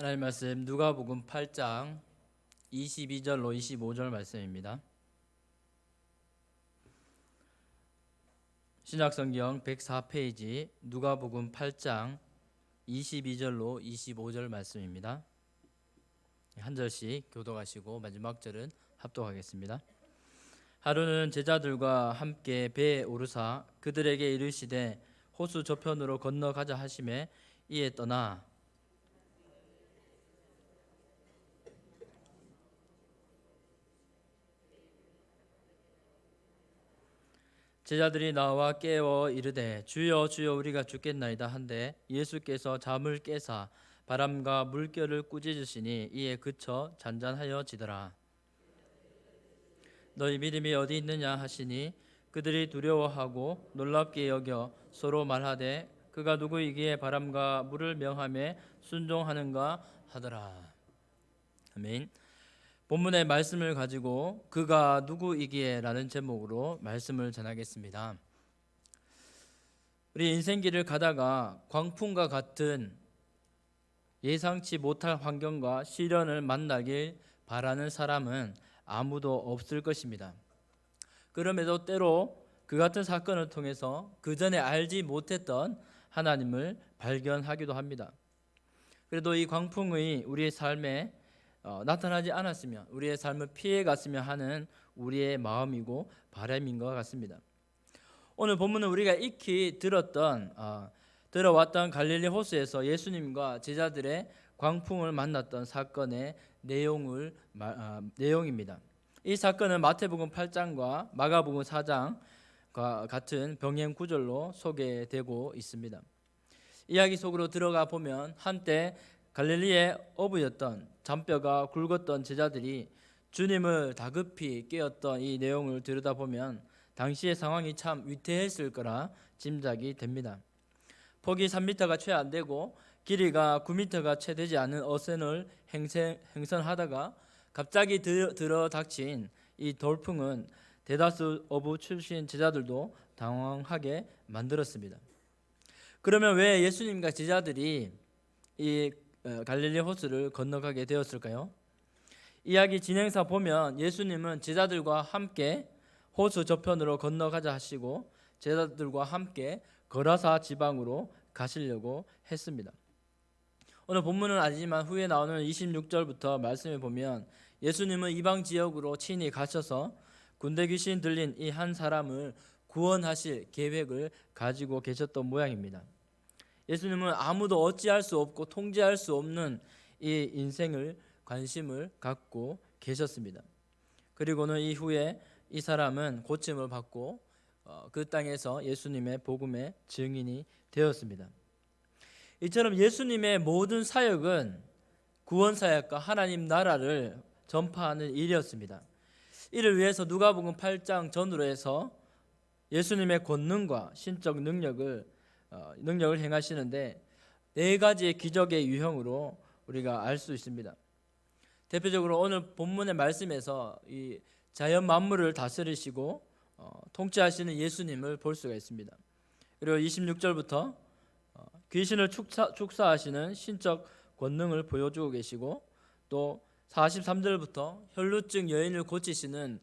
하나님 말씀 누가복음 8장 22절로 25절 말씀입니다. 신약성경 104페이지 누가복음 8장 22절로 25절 말씀입니다. 한 절씩 교독하시고 마지막 절은 합독하겠습니다. 하루는 제자들과 함께 배에 오르사 그들에게 이르시되 호수 저편으로 건너가자 하시매 이에 떠나 제자들이 나와 깨어 이르되 주여 주여 우리가 죽겠나이다 한데 예수께서 잠을 깨사 바람과 물결을 꾸짖으시니 이에 그쳐 잔잔하여지더라. 너희 믿음이 어디 있느냐 하시니 그들이 두려워하고 놀랍게 여겨 서로 말하되 그가 누구이기에 바람과 물을 명하며 순종하는가 하더라. 아멘. 본문의 말씀을 가지고 그가 누구이기에 라는 제목으로 말씀을 전하겠습니다. 우리 인생길을 가다가 광풍과 같은 예상치 못할 환경과 시련을 만나길 바라는 사람은 아무도 없을 것입니다. 그럼에도 때로 그 같은 사건을 통해서 그 전에 알지 못했던 하나님을 발견하기도 합니다. 그래도 이 광풍이 우리의 삶에 나타나지 않았으면 우리의 삶을 피해갔으면 하는 우리의 마음이고 바람인 것 같습니다. 오늘 본문은 우리가 익히 들어왔던 갈릴리 호수에서 예수님과 제자들의 광풍을 만났던 사건의 내용입니다. 이 사건은 마태복음 8장과 마가복음 4장과 같은 병행 구절로 소개되고 있습니다. 이야기 속으로 들어가 보면 한때 갈릴리의 어부였던 잔뼈가 굵었던 제자들이 주님을 다급히 깨웠던 이 내용을 들여다보면 당시의 상황이 참 위태했을 거라 짐작이 됩니다. 폭이 3m가 채 안 되고 길이가 9m가 채 되지 않은 어선을 행선하다가 갑자기 들어닥친 이 돌풍은 대다수 어부 출신 제자들도 당황하게 만들었습니다. 그러면 왜 예수님과 제자들이 이 갈릴리 호수를 건너가게 되었을까요? 이야기 진행사 보면 예수님은 제자들과 함께 호수 저편으로 건너가자 하시고 제자들과 함께 거라사 지방으로 가시려고 했습니다. 오늘 본문은 아니지만 후에 나오는 26절부터 말씀해 보면 예수님은 이방 지역으로 친히 가셔서 군대 귀신 들린 이 한 사람을 구원하실 계획을 가지고 계셨던 모양입니다. 예수님은 아무도 어찌할 수 없고 통제할 수 없는 이 인생을 관심을 갖고 계셨습니다. 그리고는 이후에 이 사람은 고침을 받고 그 땅에서 예수님의 복음의 증인이 되었습니다. 이처럼 예수님의 모든 사역은 구원 사역과 하나님 나라를 전파하는 일이었습니다. 이를 위해서 누가복음 8장 전으로 해서 예수님의 권능과 신적 능력을 행하시는데 네 가지의 기적의 유형으로 우리가 알 수 있습니다. 대표적으로 오늘 본문의 말씀에서 이 자연 만물을 다스리시고 통치하시는 예수님을 볼 수가 있습니다. 그리고 26절부터 귀신을 축사하시는 신적 권능을 보여주고 계시고 또 43절부터 혈루증 여인을 고치시는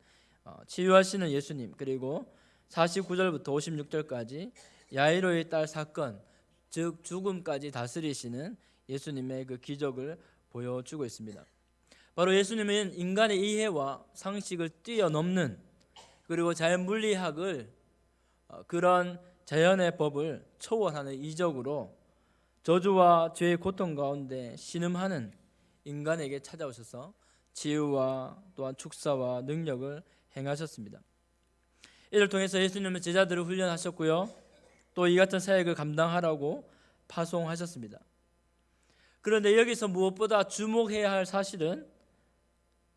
치유하시는 예수님, 그리고 49절부터 56절까지 야이로의 딸 사건, 즉 죽음까지 다스리시는 예수님의 그 기적을 보여주고 있습니다. 바로 예수님은 인간의 이해와 상식을 뛰어넘는, 그리고 자연 물리학을 그런 자연의 법을 초월하는 이적으로 저주와 죄의 고통 가운데 신음하는 인간에게 찾아오셔서 치유와 또한 축사와 능력을 행하셨습니다. 이를 통해서 예수님은 제자들을 훈련하셨고요, 또 이 같은 사역을 감당하라고 파송하셨습니다. 그런데 여기서 무엇보다 주목해야 할 사실은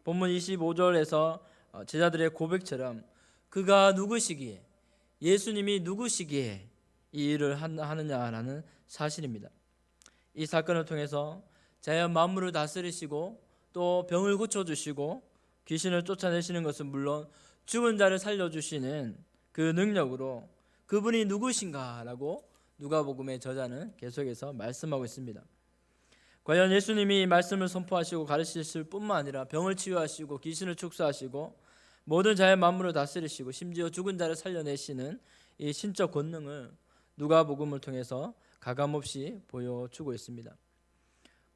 본문 25절에서 제자들의 고백처럼 그가 누구시기에, 예수님이 누구시기에 이 일을 하느냐라는 사실입니다. 이 사건을 통해서 자연 만물을 다스리시고 또 병을 고쳐주시고 귀신을 쫓아내시는 것은 물론 죽은 자를 살려주시는 그 능력으로 그분이 누구신가라고 누가복음의 저자는 계속해서 말씀하고 있습니다. 과연 예수님이 말씀을 선포하시고 가르치실 뿐만 아니라 병을 치유하시고 귀신을 축사하시고 모든 자연 만물을 다스리시고 심지어 죽은 자를 살려내시는 이 신적 권능을 누가복음을 통해서 가감없이 보여주고 있습니다.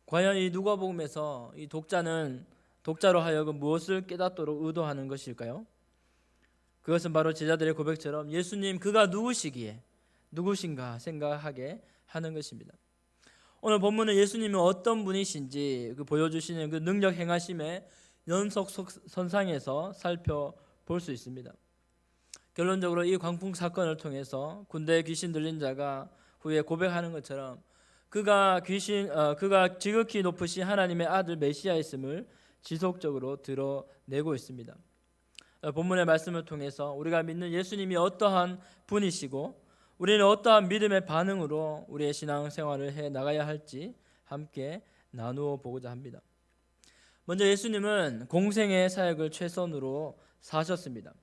과연 이 누가복음에서 이 독자로 하여금 무엇을 깨닫도록 의도하는 것일까요? 그것은 바로 제자들의 고백처럼 예수님 그가 누구신가 생각하게 하는 것입니다. 오늘 본문은 예수님은 어떤 분이신지 보여주시는 그 능력 행하심의 연속선상에서 살펴볼 수 있습니다. 결론적으로 이 광풍 사건을 통해서 군대에 귀신 들린 자가 후에 고백하는 것처럼 그가 지극히 높으신 하나님의 아들 메시아였음을 지속적으로 드러내고 있습니다. 본문의 말씀을 통해서 우리가 믿는 예수님이 어떠한 분이시고 우리는 어떠한 믿음의 반응으로 우리의 신앙생활을 해 나가야 할지 함께 나누어 보고자 합니다. 먼저 예수님은 공생의 사역을 최선으로 사셨습니다.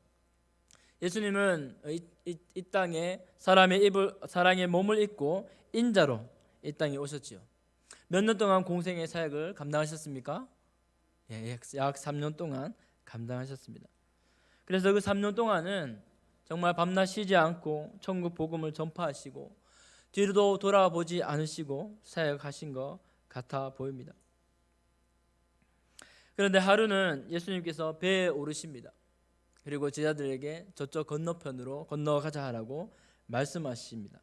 예수님은 이 땅에 사랑의 몸을 입고 인자로 이 땅에 오셨지요. 몇 년 동안 공생의 사역을 감당하셨습니까? 약 3년 동안 감당하셨습니다. 그래서 그 3년 동안은 정말 밤낮 쉬지 않고 천국 복음을 전파하시고 뒤로도 돌아보지 않으시고 사역하신 것 같아 보입니다. 그런데 하루는 예수님께서 배에 오르십니다. 그리고 제자들에게 저쪽 건너편으로 건너가자 하라고 말씀하십니다.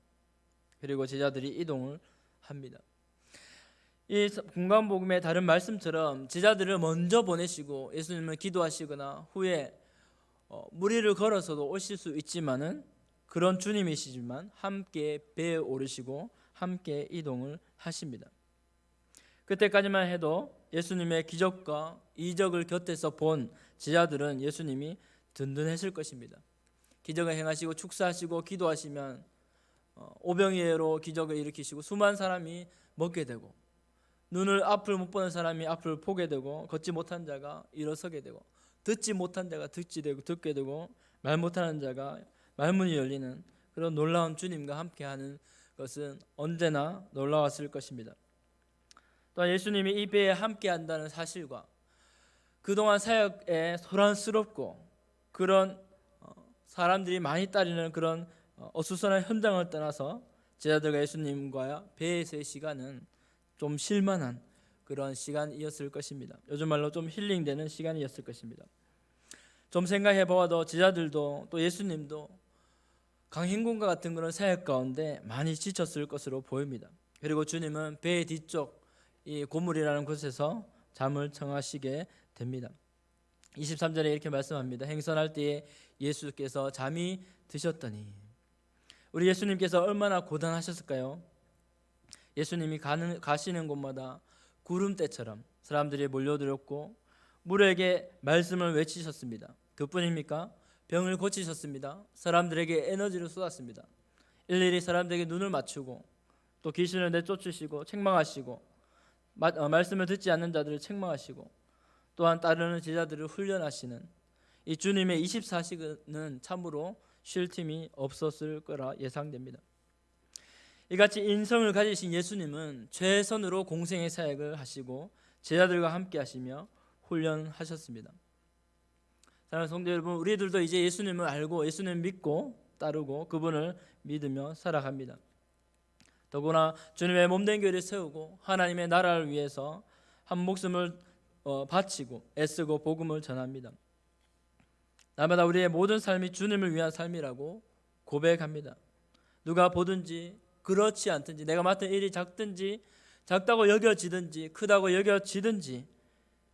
그리고 제자들이 이동을 합니다. 이 공간복음의 다른 말씀처럼 제자들을 먼저 보내시고 예수님은 기도하시거나 후에 무리를 걸어서도 오실 수 있지만은 그런 주님이시지만 함께 배에 오르시고 함께 이동을 하십니다. 그때까지만 해도 예수님의 기적과 이적을 곁에서 본 제자들은 예수님이 든든했을 것입니다. 기적을 행하시고 축사하시고 기도하시면 오병이어로 기적을 일으키시고 수많은 사람이 먹게 되고 앞을 못 보는 사람이 앞을 보게 되고 걷지 못한 자가 일어서게 되고 듣지 못한 자가 듣게 되고 말 못하는 자가 말문이 열리는 그런 놀라운 주님과 함께하는 것은 언제나 놀라웠을 것입니다. 또한 예수님이 이 배에 함께한다는 사실과 그동안 사역에 소란스럽고 그런 사람들이 많이 따르는 그런 어수선한 현장을 떠나서 제자들과 예수님과 배에서의 시간은 좀 쉴만한 그런 시간이었을 것입니다. 요즘 말로 좀 힐링되는 시간이었을 것입니다. 좀 생각해 보아도 제자들도 또 예수님도 강행군과 같은 그런 사역 가운데 많이 지쳤을 것으로 보입니다. 그리고 주님은 배 뒤쪽 이 고물이라는 곳에서 잠을 청하시게 됩니다. 23절에 이렇게 말씀합니다. 행선할 때에 예수께서 잠이 드셨더니. 우리 예수님께서 얼마나 고단하셨을까요? 예수님이 가시는 곳마다 구름대처럼 사람들이 몰려들었고 물에게 말씀을 외치셨습니다. 그뿐입니까? 병을 고치셨습니다. 사람들에게 에너지를 쏟았습니다. 일일이 사람들에게 눈을 맞추고 또 귀신을 내쫓으시고 책망하시고 말씀을 듣지 않는 자들을 책망하시고 또한 따르는 제자들을 훈련하시는 이 주님의 24시간은 참으로 쉴 틈이 없었을 거라 예상됩니다. 이같이 인성을 가지신 예수님은 최선으로 공생의 사역을 하시고 제자들과 함께 하시며 훈련하셨습니다. 사랑하는 성도 여러분, 우리들도 이제 예수님을 알고 예수님을 믿고 따르고 그분을 믿으며 살아갑니다. 더구나 주님의 몸된 교회를 세우고 하나님의 나라를 위해서 한 목숨을 바치고 애쓰고 복음을 전합니다. 날마다 우리의 모든 삶이 주님을 위한 삶이라고 고백합니다. 누가 보든지 그렇지 않든지 내가 맡은 일이 작다고 여겨지든지 크다고 여겨지든지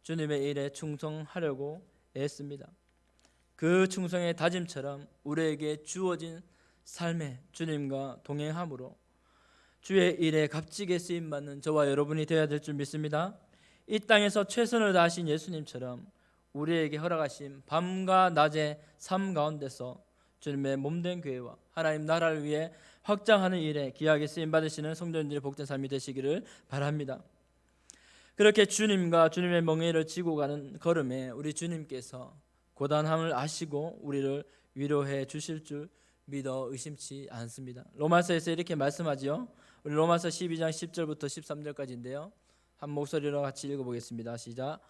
주님의 일에 충성하려고 애씁니다. 그 충성의 다짐처럼 우리에게 주어진 삶에 주님과 동행함으로 주의 일에 값지게 쓰임받는 저와 여러분이 되어야 될 줄 믿습니다. 이 땅에서 최선을 다하신 예수님처럼 우리에게 허락하신 밤과 낮의 삶 가운데서 주님의 몸된 교회와 하나님 나라를 위해 확장하는 일에 귀하게 쓰임받으시는 성도님들의 복된 삶이 되시기를 바랍니다. 그렇게 주님과 주님의 멍에를 지고 가는 걸음에 우리 주님께서 고단함을 아시고 우리를 위로해 주실 줄 믿어 의심치 않습니다. 로마서에서 이렇게 말씀하지요. 우리 로마서 12장 10절부터 13절까지인데요. 한 목소리로 같이 읽어보겠습니다. 시작.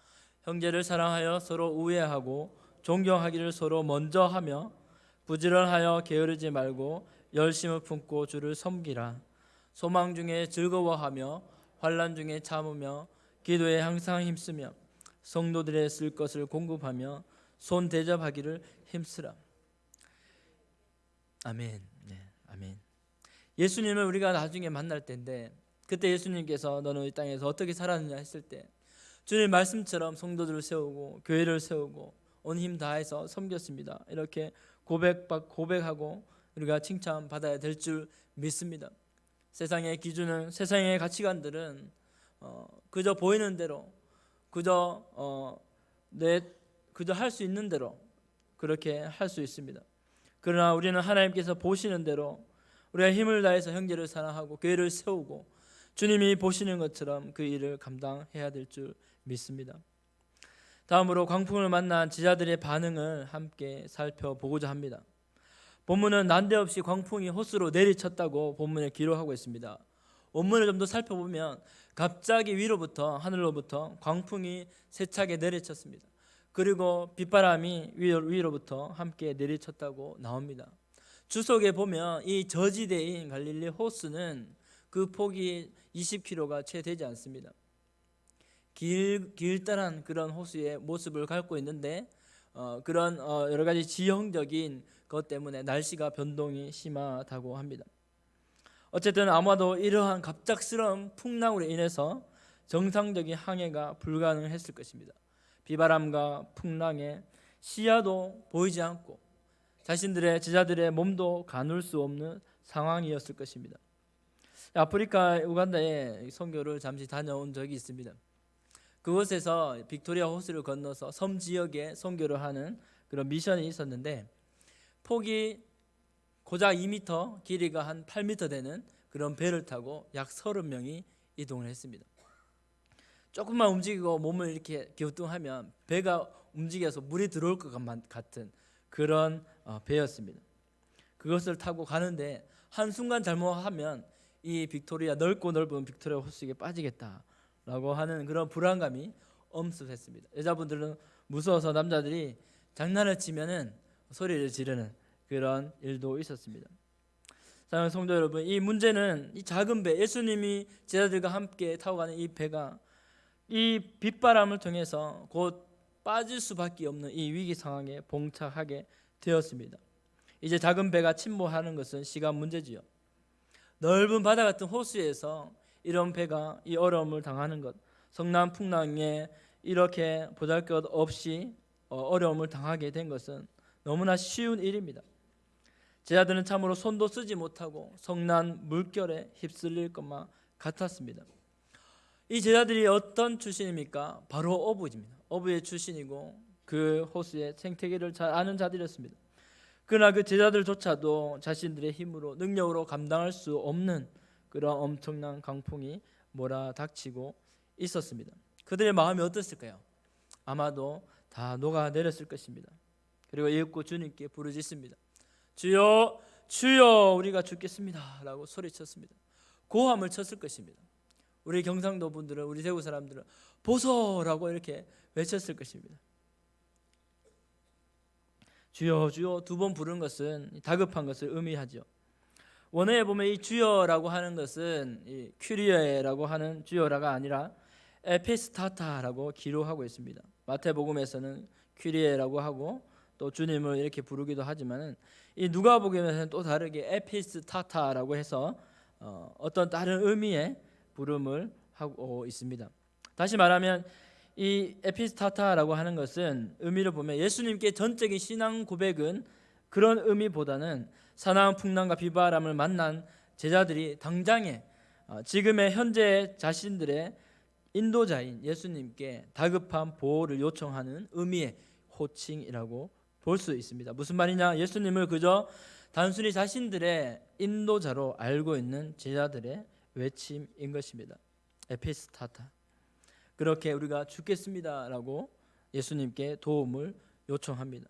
형제를 사랑하여 서로 우애하고 존경하기를 서로 먼저 하며 부지런하여 게으르지 말고 열심을 품고 주를 섬기라. 소망 중에 즐거워하며 환난 중에 참으며 기도에 항상 힘쓰며 성도들의 쓸 것을 공급하며 손 대접하기를 힘쓰라. 아멘. 네, 아멘. 예수님을 우리가 나중에 만날 때인데 그때 예수님께서 너는 이 땅에서 어떻게 살았느냐 했을 때 주님 말씀처럼 성도들을 세우고 교회를 세우고 온 힘 다해서 섬겼습니다. 이렇게 고백하고 우리가 칭찬받아야 될 줄 믿습니다. 세상의 기준은, 세상의 가치관들은 그저 보이는 대로 그저 할 수 있는 대로 그렇게 할 수 있습니다. 그러나 우리는 하나님께서 보시는 대로 우리가 힘을 다해서 형제를 사랑하고 교회를 세우고 주님이 보시는 것처럼 그 일을 감당해야 될 줄 믿습니다. 다음으로 광풍을 만난 제자들의 반응을 함께 살펴보고자 합니다. 본문은 난데없이 광풍이 호수로 내리쳤다고 본문에 기록하고 있습니다. 원문을 좀 더 살펴보면 갑자기 하늘로부터 광풍이 세차게 내리쳤습니다. 그리고 빗바람이 위로부터 함께 내리쳤다고 나옵니다. 주석에 보면 이 저지대인 갈릴리 호수는 그 폭이 20km가 채 되지 않습니다. 길다란 그런 호수의 모습을 갖고 있는데 그런 여러 가지 지형적인 것 때문에 날씨가 변동이 심하다고 합니다. 어쨌든 아마도 이러한 갑작스러운 풍랑으로 인해서 정상적인 항해가 불가능했을 것입니다. 비바람과 풍랑에 시야도 보이지 않고 제자들의 몸도 가눌 수 없는 상황이었을 것입니다. 아프리카 우간다에 선교를 잠시 다녀온 적이 있습니다. 그곳에서 빅토리아 호수를 건너서 섬 지역에 선교를 하는 그런 미션이 있었는데 폭이 고작 2m, 길이가 한 8m 되는 그런 배를 타고 약 30명이 이동을 했습니다. 조금만 움직이고 몸을 이렇게 갸우뚱하면 배가 움직여서 물이 들어올 것 같은 그런 배였습니다. 그것을 타고 가는데 한순간 잘못하면 이 넓고 넓은 빅토리아 호수에 빠지겠다라고 하는 그런 불안감이 엄습했습니다. 여자분들은 무서워서 남자들이 장난을 치면은 소리를 지르는 그런 일도 있었습니다. 사랑하는 성도 여러분, 이 문제는 이 작은 배, 예수님이 제자들과 함께 타고 가는 이 배가 이 빗바람을 통해서 곧 빠질 수밖에 없는 이 위기 상황에 봉착하게 되었습니다. 이제 작은 배가 침몰하는 것은 시간 문제지요. 넓은 바다 같은 호수에서 이런 배가 이 어려움을 당하는 것, 성난 풍랑에 이렇게 보잘것없이 어려움을 당하게 된 것은 너무나 쉬운 일입니다. 제자들은 참으로 손도 쓰지 못하고 성난 물결에 휩쓸릴 것만 같았습니다. 이 제자들이 어떤 출신입니까? 바로 어부입니다. 어부의 출신이고 그 호수의 생태계를 잘 아는 자들이었습니다. 그러나 그 제자들조차도 자신들의 힘으로 능력으로 감당할 수 없는 그런 엄청난 강풍이 몰아닥치고 있었습니다. 그들의 마음이 어땠을까요? 아마도 다 녹아내렸을 것입니다. 그리고 이윽고 주님께 부르짖습니다. 주여, 주여, 우리가 죽겠습니다 라고 소리쳤습니다. 고함을 쳤을 것입니다. 우리 경상도 분들은, 우리 대구 사람들은 보소라고 이렇게 외쳤을 것입니다. 주여, 주여 두 번 부르는 것은 다급한 것을 의미하죠. 원어에 보면 이 주여라고 하는 것은 이 큐리에라고 하는 주여라가 아니라 에피스타타라고 기록하고 있습니다. 마태복음에서는 큐리에라고 하고 또 주님을 이렇게 부르기도 하지만은 이 누가복음에서는 또 다르게 에피스타타라고 해서 어떤 다른 의미의 부름을 하고 있습니다. 다시 말하면 이 에피스타타라고 하는 것은 의미를 보면 예수님께 전적인 신앙 고백은 그런 의미보다는 사나운 풍랑과 비바람을 만난 제자들이 당장에 지금의 현재 자신들의 인도자인 예수님께 다급한 보호를 요청하는 의미의 호칭이라고 볼 수 있습니다. 무슨 말이냐? 예수님을 그저 단순히 자신들의 인도자로 알고 있는 제자들의 외침인 것입니다. 에피스타타. 그렇게 우리가 죽겠습니다라고 예수님께 도움을 요청합니다.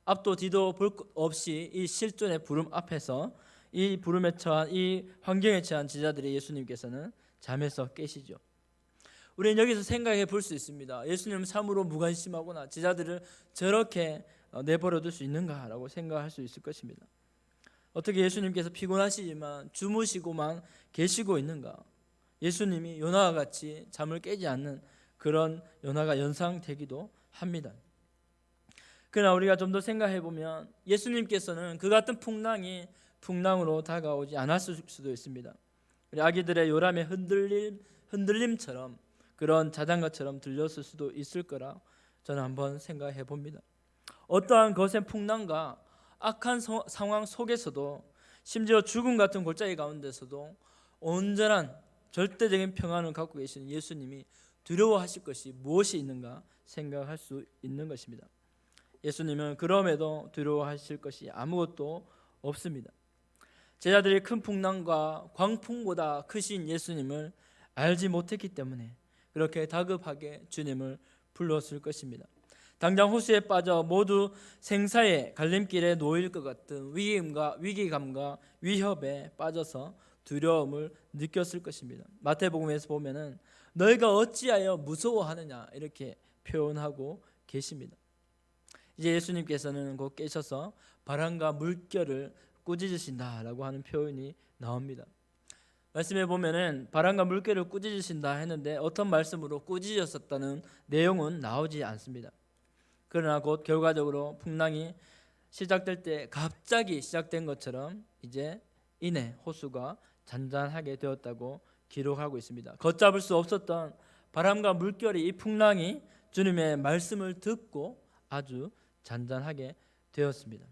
앞도 뒤도 볼 것 없이 이 실존의 부름 앞에서 이 부름에 처한 이 환경에 처한 제자들의 예수님께서는 잠에서 깨시죠. 우리는 여기서 생각해 볼 수 있습니다. 예수님은 참으로 무관심하구나. 제자들을 저렇게 내버려 둘 수 있는가라고 생각할 수 있을 것입니다. 어떻게 예수님께서 피곤하시지만 주무시고만 계시고 있는가? 예수님이 요나와 같이 잠을 깨지 않는 그런 요나가 연상되기도 합니다. 그러나 우리가 좀 더 생각해 보면 예수님께서는 그 같은 풍랑이 풍랑으로 다가오지 않았을 수도 있습니다. 우리 아기들의 요람의 흔들림처럼 그런 자장가처럼 들렸을 수도 있을 거라 저는 한번 생각해 봅니다. 어떠한 거센 풍랑과 악한 상황 속에서도 심지어 죽음 같은 골짜기 가운데서도 온전한 절대적인 평안을 갖고 계시는 예수님이 두려워하실 것이 무엇이 있는가 생각할 수 있는 것입니다. 예수님은 그럼에도 두려워하실 것이 아무것도 없습니다. 제자들이 큰 풍랑과 광풍보다 크신 예수님을 알지 못했기 때문에 그렇게 다급하게 주님을 불렀을 것입니다. 당장 호수에 빠져 모두 생사의 갈림길에 놓일 것 같은 위기감과 위협에 빠져서 두려움을 느꼈을 것입니다. 마태복음에서 보면은 너희가 어찌하여 무서워하느냐 이렇게 표현하고 계십니다. 이제 예수님께서는 곧 깨셔서 바람과 물결을 꾸짖으신다라고 하는 표현이 나옵니다. 말씀에 보면은 바람과 물결을 꾸짖으신다 했는데 어떤 말씀으로 꾸짖으셨다는 내용은 나오지 않습니다. 그러나 곧 결과적으로 풍랑이 시작될 때 갑자기 시작된 것처럼 이제 이내 호수가 잔잔하게 되었다고 기록하고 있습니다. 걷잡을 수 없었던 바람과 물결이 이 풍랑이 주님의 말씀을 듣고 아주 잔잔하게 되었습니다.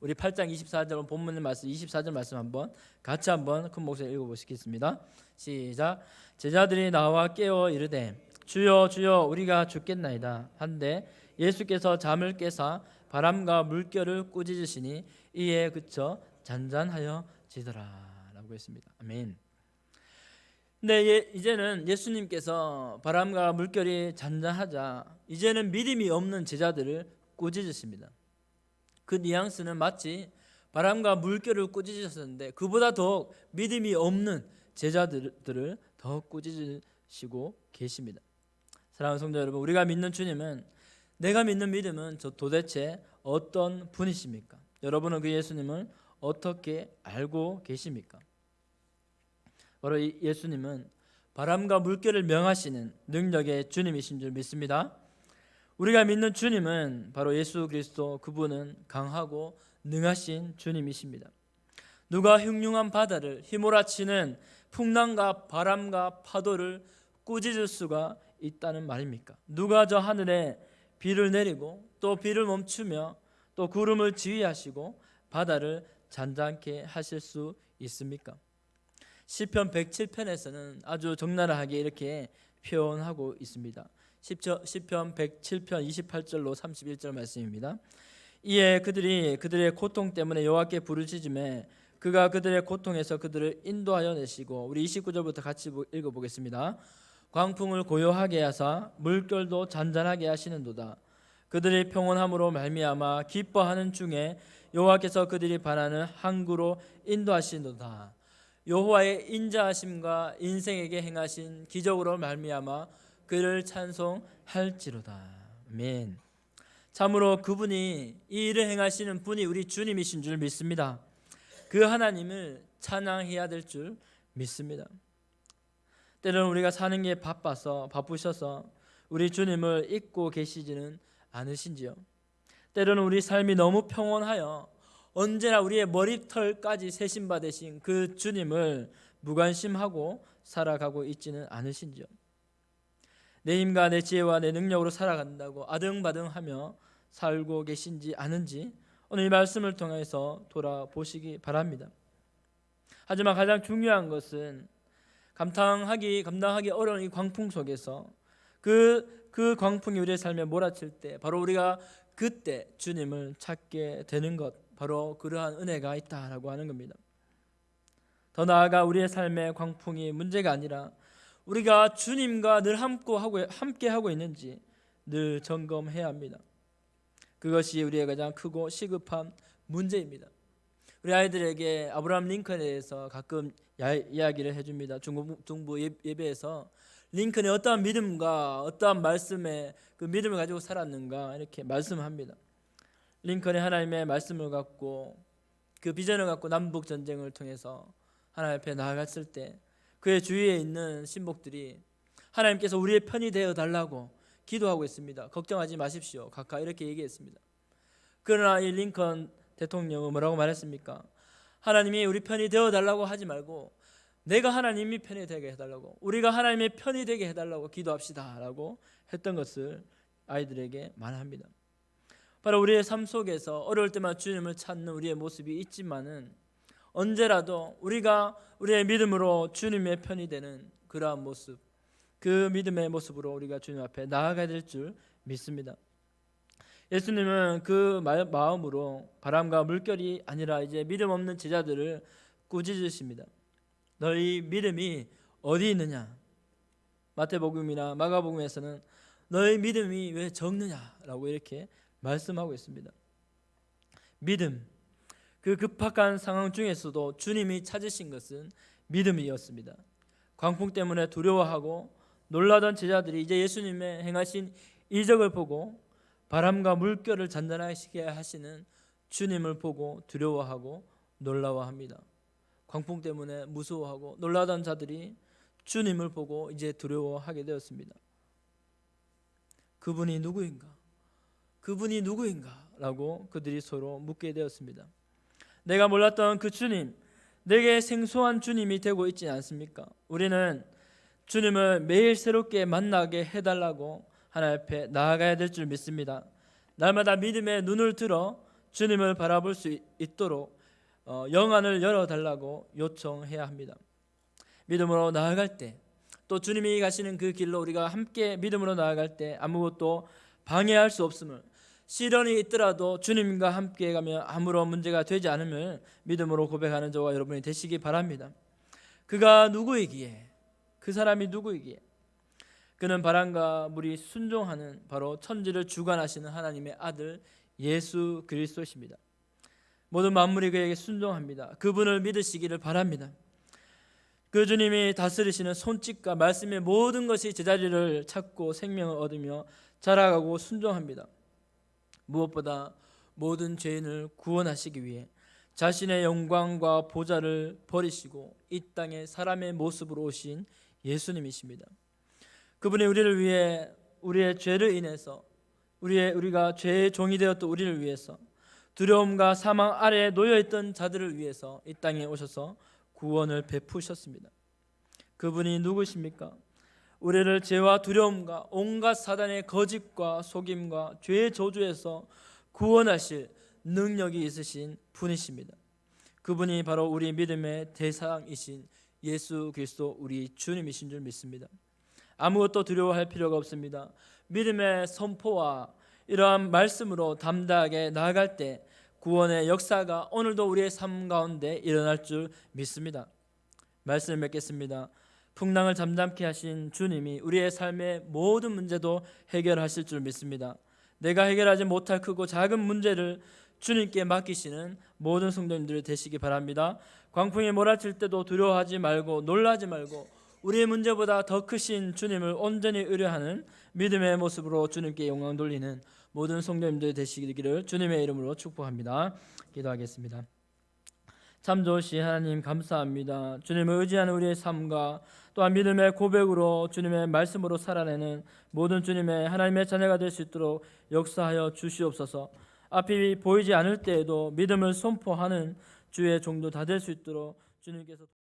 우리 8장 24절 본문의 말씀 24절 말씀 한번 같이 한번 큰 목소리로 읽어보시겠습니다. 시작. 제자들이 나와 깨어 이르되 주여 주여 우리가 죽겠나이다 한데 예수께서 잠을 깨사 바람과 물결을 꾸짖으시니 이에 그쳐 잔잔하여 지더라 라고 했습니다. 아멘. 근데 이제는 예수님께서 바람과 물결이 잔잔하자 이제는 믿음이 없는 제자들을 꾸짖으십니다. 그 뉘앙스는 마치 바람과 물결을 꾸짖으셨는데 그보다 더 믿음이 없는 제자들을 더 꾸짖으시고 계십니다. 사랑하는 성도 여러분, 우리가 믿는 주님은 내가 믿는 믿음은 도대체 어떤 분이십니까? 여러분은 그 예수님을 어떻게 알고 계십니까? 바로 이 예수님은 바람과 물결을 명하시는 능력의 주님이신 줄 믿습니다. 우리가 믿는 주님은 바로 예수 그리스도, 그분은 강하고 능하신 주님이십니다. 누가 흉흉한 바다를 휘몰아치는 풍랑과 바람과 파도를 꾸짖을 수가 있다는 말입니까? 누가 저 하늘에 비를 내리고 또 비를 멈추며 또 구름을 지휘하시고 바다를 잔잔케 하실 수 있습니까? 시편 107편에서는 아주 적나라하게 이렇게 표현하고 있습니다. 시편 107편 28절로 31절 말씀입니다. 이에 그들의 고통 때문에 여호와께 부르짖으매 그가 그들의 고통에서 그들을 인도하여 내시고, 우리 29절부터 같이 읽어보겠습니다. 광풍을 고요하게 하사 물결도 잔잔하게 하시는도다. 그들이 평온함으로 말미암아 기뻐하는 중에 여호와께서 그들이 바라는 항구로 인도하시는도다. 여호와의 인자하심과 인생에게 행하신 기적으로 말미암아 그를 찬송할지로다. 아멘. 참으로 그분이 이 일을 행하시는 분이 우리 주님이신 줄 믿습니다. 그 하나님을 찬양해야 될 줄 믿습니다. 때로는 우리가 사는 게 바쁘셔서 우리 주님을 잊고 계시지는 않으신지요? 때로는 우리 삶이 너무 평온하여 언제나 우리의 머리털까지 세심받으신 그 주님을 무관심하고 살아가고 있지는 않으신지요? 내 힘과 내 지혜와 내 능력으로 살아간다고 아등바등하며 살고 계신지 않은지 오늘 이 말씀을 통해서 돌아보시기 바랍니다. 하지만 가장 중요한 것은 감당하기 어려운 이 광풍 속에서 그 광풍이 우리의 삶에 몰아칠 때 바로 우리가 그때 주님을 찾게 되는 것, 바로 그러한 은혜가 있다라고 하는 겁니다. 더 나아가 우리의 삶의 광풍이 문제가 아니라 우리가 주님과 늘 함께 하고 있는지 늘 점검해야 합니다. 그것이 우리의 가장 크고 시급한 문제입니다. 우리 아이들에게 아브라함 링컨에 대해서 가끔 이야기를 해줍니다. 중부 예배에서 링컨이 어떠한 믿음과 어떠한 말씀에 그 믿음을 가지고 살았는가 이렇게 말씀합니다. 링컨이 하나님의 말씀을 갖고 그 비전을 갖고 남북 전쟁을 통해서 하나님 앞에 나아갔을 때 그의 주위에 있는 신복들이 하나님께서 우리의 편이 되어 달라고 기도하고 있습니다. 걱정하지 마십시오. 각각 이렇게 얘기했습니다. 그러나 이 링컨 대통령은 뭐라고 말했습니까? 하나님이 우리 편이 되어 달라고 하지 말고 내가 하나님이 편이 되게 해달라고, 우리가 하나님의 편이 되게 해달라고 기도합시다 라고 했던 것을 아이들에게 말합니다. 바로 우리의 삶 속에서 어려울 때마다 주님을 찾는 우리의 모습이 있지만은 언제라도 우리가 우리의 믿음으로 주님의 편이 되는 그러한 모습, 그 믿음의 모습으로 우리가 주님 앞에 나아가야 될 줄 믿습니다. 예수님은 그 마음으로 바람과 물결이 아니라 이제 믿음 없는 제자들을 꾸짖으십니다. 너희 믿음이 어디 있느냐? 마태복음이나 마가복음에서는 너희 믿음이 왜 적느냐라고 이렇게 말씀하고 있습니다. 믿음, 그 급박한 상황 중에서도 주님이 찾으신 것은 믿음이었습니다. 광풍 때문에 두려워하고 놀라던 제자들이 이제 예수님의 행하신 이적을 보고 바람과 물결을 잔잔하게 하시는 주님을 보고 두려워하고 놀라워합니다. 광풍 때문에 무서워하고 놀라던 자들이 주님을 보고 이제 두려워하게 되었습니다. 그분이 누구인가? 그분이 누구인가? 라고 그들이 서로 묻게 되었습니다. 내가 몰랐던 그 주님, 내게 생소한 주님이 되고 있지 않습니까? 우리는 주님을 매일 새롭게 만나게 해달라고 하나님 앞에 나아가야 될 줄 믿습니다. 날마다 믿음의 눈을 들어 주님을 바라볼 수 있도록 영안을 열어달라고 요청해야 합니다. 믿음으로 나아갈 때, 또 주님이 가시는 그 길로 우리가 함께 믿음으로 나아갈 때 아무것도 방해할 수 없음을, 시련이 있더라도 주님과 함께 가면 아무런 문제가 되지 않음을 믿음으로 고백하는 저와 여러분이 되시기 바랍니다. 그가 누구이기에, 그 사람이 누구이기에? 그는 바람과 물이 순종하는 바로 천지를 주관하시는 하나님의 아들 예수 그리스도십니다. 모든 만물이 그에게 순종합니다. 그분을 믿으시기를 바랍니다. 그 주님이 다스리시는 손짓과 말씀의 모든 것이 제자리를 찾고 생명을 얻으며 자라가고 순종합니다. 무엇보다 모든 죄인을 구원하시기 위해 자신의 영광과 보좌를 버리시고 이 땅에 사람의 모습으로 오신 예수님이십니다. 그분이 우리를 위해, 우리의 죄를 인해서 우리가 죄의 종이 되었던 우리를 위해서, 두려움과 사망 아래에 놓여있던 자들을 위해서 이 땅에 오셔서 구원을 베푸셨습니다. 그분이 누구십니까? 우리를 죄와 두려움과 온갖 사단의 거짓과 속임과 죄의 저주에서 구원하실 능력이 있으신 분이십니다. 그분이 바로 우리 믿음의 대상이신 예수 그리스도 우리 주님이신 줄 믿습니다. 아무것도 두려워할 필요가 없습니다. 믿음의 선포와 이러한 말씀으로 담대하게 나아갈 때 구원의 역사가 오늘도 우리의 삶 가운데 일어날 줄 믿습니다. 말씀을 맺겠습니다. 풍랑을 잠잠케 하신 주님이 우리의 삶의 모든 문제도 해결하실 줄 믿습니다. 내가 해결하지 못할 크고 작은 문제를 주님께 맡기시는 모든 성도님들 되시기 바랍니다. 광풍이 몰아칠 때도 두려워하지 말고 놀라지 말고 우리의 문제보다 더 크신 주님을 온전히 의뢰하는 믿음의 모습으로 주님께 영광 돌리는 모든 성도님들 되시기를 주님의 이름으로 축복합니다. 기도하겠습니다. 참 좋으신 하나님 감사합니다. 주님을 의지하는 우리의 삶과 또한 믿음의 고백으로 주님의 말씀으로 살아내는 모든 주님의 하나님의 자녀가 될 수 있도록 역사하여 주시옵소서. 앞이 보이지 않을 때에도 믿음을 선포하는 주의 종도 다 될 수 있도록 주님께서